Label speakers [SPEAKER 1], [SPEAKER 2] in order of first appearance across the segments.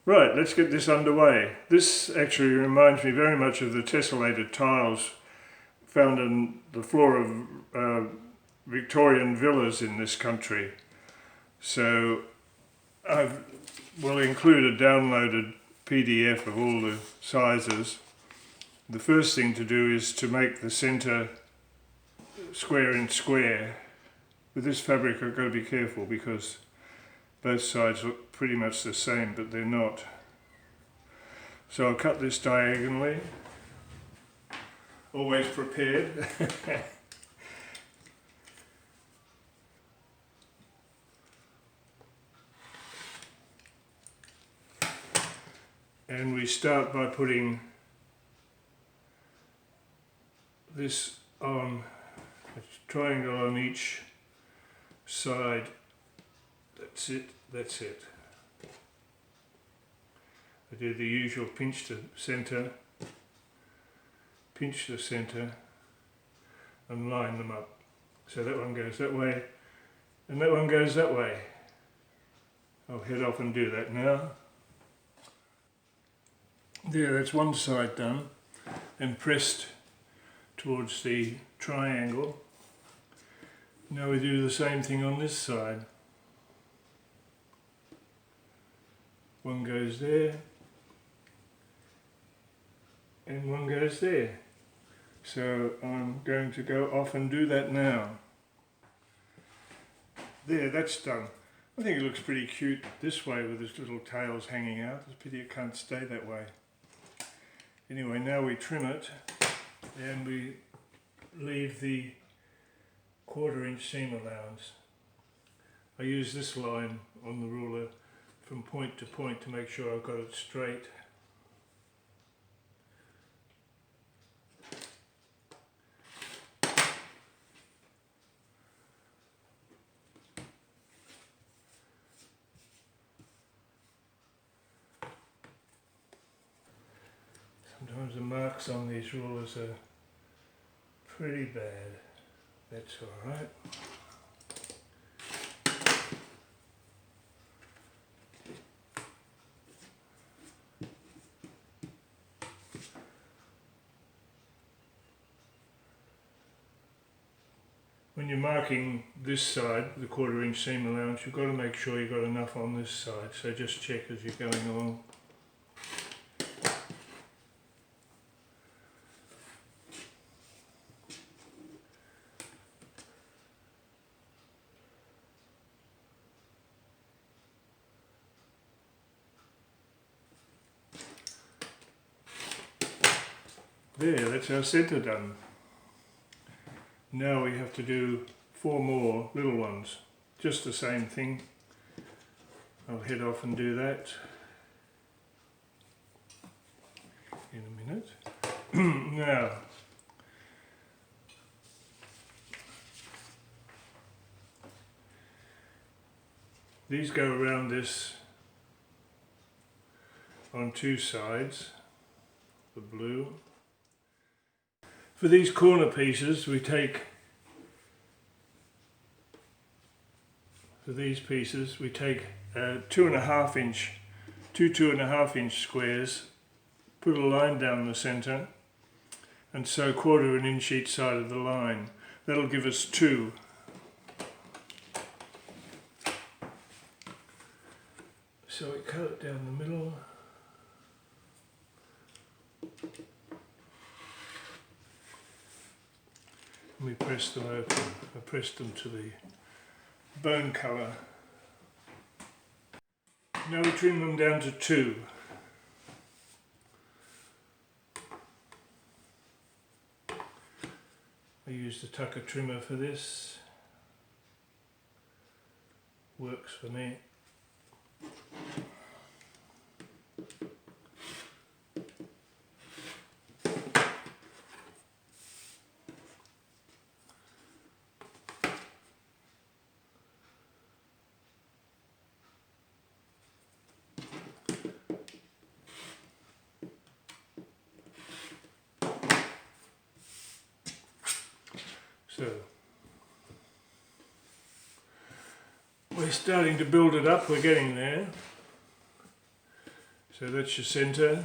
[SPEAKER 1] Right, let's get this underway. This actually reminds me very much of the tessellated tiles found on the floor of Victorian villas in this country. So I will include a downloaded PDF of all the sizes. The first thing to do is to make the centre square in square. With this fabric I've got to be careful because both sides look pretty much the same, but they're not. So I'll cut this diagonally, always prepared. And we start by putting this on a triangle on each side. That's it, that's it. I do the usual pinch the centre, and line them up. So that one goes that way, and that one goes that way. I'll head off and do that now. There, that's one side done, and pressed towards the triangle. Now we do the same thing on this side. One goes there, and one goes there. So I'm going to go off and do that now. There, that's done. I think it looks pretty cute this way with its little tails hanging out. It's a pity it can't stay that way. Anyway, now we trim it and we leave the 1/4 inch seam allowance. I use this line on the ruler from point to point to make sure I've got it straight. Sometimes the marks on these rulers are pretty bad. That's all right. When you're marking this side, the 1/4 inch seam allowance, you've got to make sure you've got enough on this side. So just check as you're going along. There, that's our centre done. Now we have to do 4 more little ones. Just the same thing. I'll head off and do that in a minute. Now, these go around this on 2 sides, the blue. For these corner pieces, we take, two 2.5 inch squares, put a line down the centre, and sew 1/4 inch each side of the line. That'll give us 2. So we cut it down the middle. We press them open. I press them to the bone colour. Now we trim them down to 2. I use the tucker trimmer for this. Works for me. So we're starting to build it up, we're getting there. So that's your centre,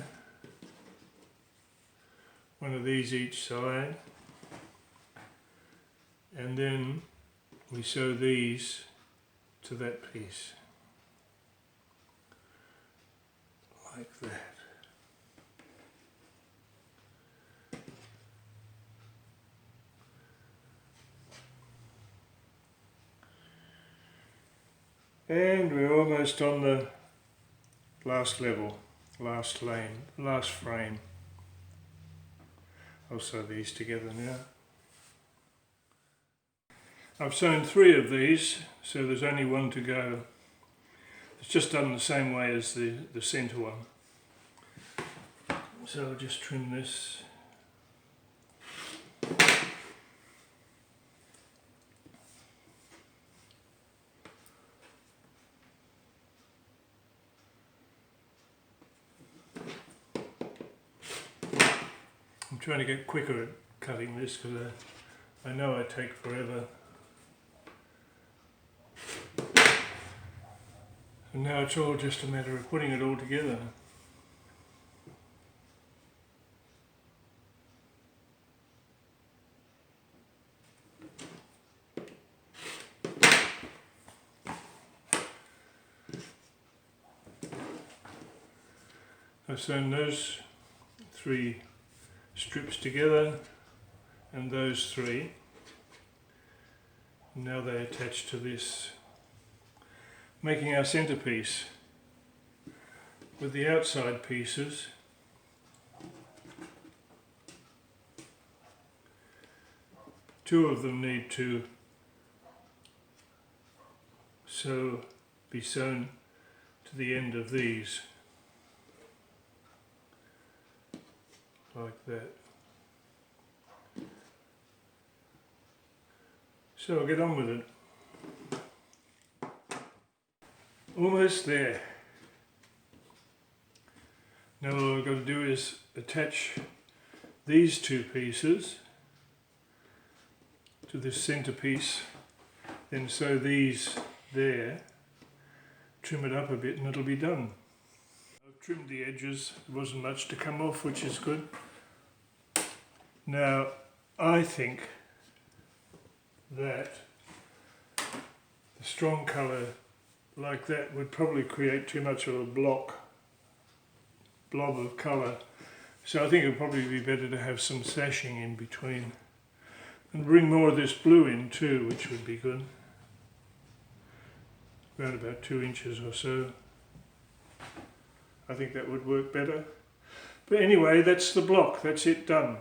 [SPEAKER 1] one of these each side, and then we sew these to that piece, like that. And we're almost on the last level, last lane, last frame. I'll sew these together now. I've sewn 3 of these, so there's only one to go. It's just done the same way as the centre one. So I'll just trim this. I'm trying to get quicker at cutting this because I know I take forever. And now it's all just a matter of putting it all together. I've sewn those 3 strips together and those 3. Now they attach to this, making our centerpiece. With the outside pieces, two of them need to be sewn to the end of these, like that. So I'll get on with it. Almost there. Now all I've got to do is attach these 2 pieces to this centerpiece, then sew these there, trim it up a bit and it'll be done. I've trimmed the edges, there wasn't much to come off, which is good. Now I think that the strong colour like that would probably create too much of a blob of colour, so I think it would probably be better to have some sashing in between and bring more of this blue in too, which would be good, around about 2 inches or so. I think that would work better. But anyway, that's the block, that's it done.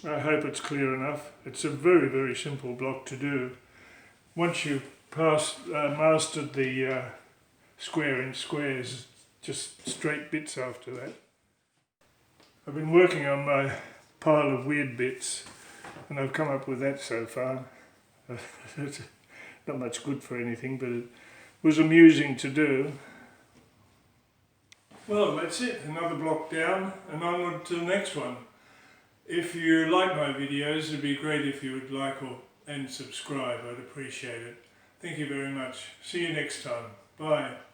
[SPEAKER 1] I hope it's clear enough. It's a very, very simple block to do. Once you've mastered the square inch squares, just straight bits after that. I've been working on my pile of weird bits and I've come up with that so far. It's not much good for anything, but it was amusing to do. Well, that's it. Another block down and onward to the next one. If you like my videos, it'd be great if you would like and subscribe. I'd appreciate it. Thank you very much. See you next time. Bye.